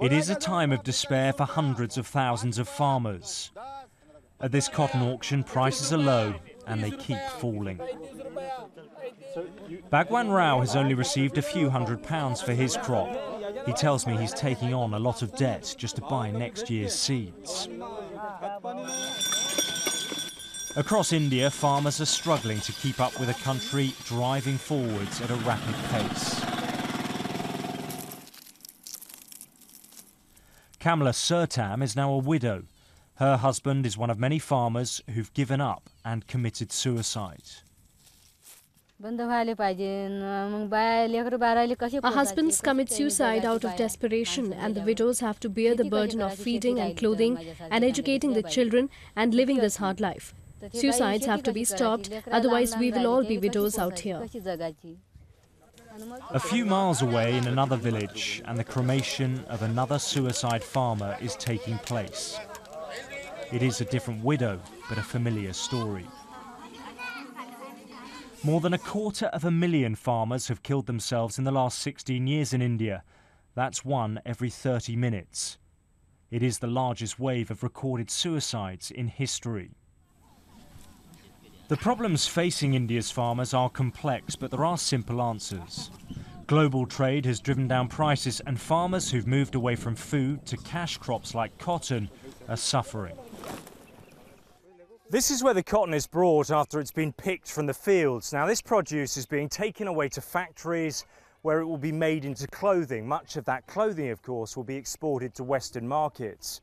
It is a time of despair for hundreds of thousands of farmers. At this cotton auction, prices are low and they keep falling. Bhagwan Rao has only received a few £100s for his crop. He tells me he's taking on a lot of debt just to buy next year's seeds. Across India, farmers are struggling to keep up with a country driving forwards at a rapid pace. Kamala Surtam is now a widow. Her husband is one of many farmers who've given up and committed suicide. Our husbands commit suicide out of desperation, and the widows have to bear the burden of feeding and clothing and educating the children and living this hard life. Suicides have to be stopped, otherwise we will all be widows out here. A few miles away in another village, and the cremation of another suicide farmer is taking place. It is a different widow, but a familiar story. More than 250,000 farmers have killed themselves in the last 16 years in India. That's one every 30 minutes. It is the largest wave of recorded suicides in history. The problems facing India's farmers are complex, but there are simple answers. Global trade has driven down prices, and farmers who've moved away from food to cash crops like cotton are suffering. This is where the cotton is brought after it's been picked from the fields. Now, this produce is being taken away to factories where it will be made into clothing. Much of that clothing, of course, will be exported to Western markets.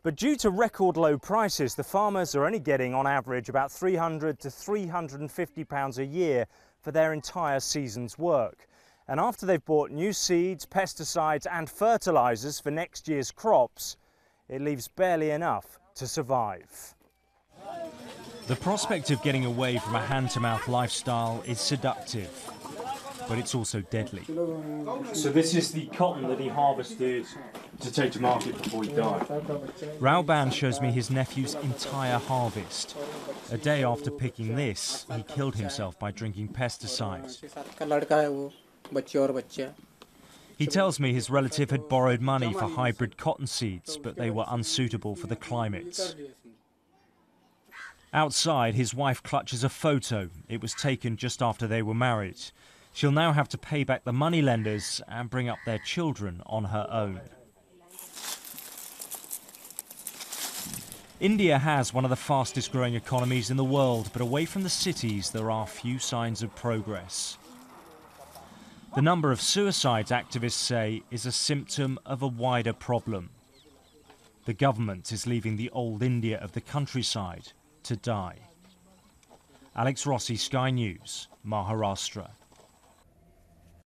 But due to record low prices, the farmers are only getting on average about £300 to £350 a year for their entire season's work. And after they've bought new seeds, pesticides and fertilisers for next year's crops, it leaves barely enough to survive. The prospect of getting away from a hand-to-mouth lifestyle is seductive, but it's also deadly. So this is the cotton that he harvested to take to market before he died. Rauban shows me his nephew's entire harvest. A day after picking this, he killed himself by drinking pesticides. He tells me his relative had borrowed money for hybrid cotton seeds, but they were unsuitable for the climate. Outside, his wife clutches a photo. It was taken just after they were married. She'll now have to pay back the moneylenders and bring up their children on her own. India has one of the fastest growing economies in the world, but away from the cities there are few signs of progress. The number of suicides, activists say, is a symptom of a wider problem. The government is leaving the old India of the countryside to die. Alex Rossi, Sky News, Maharashtra.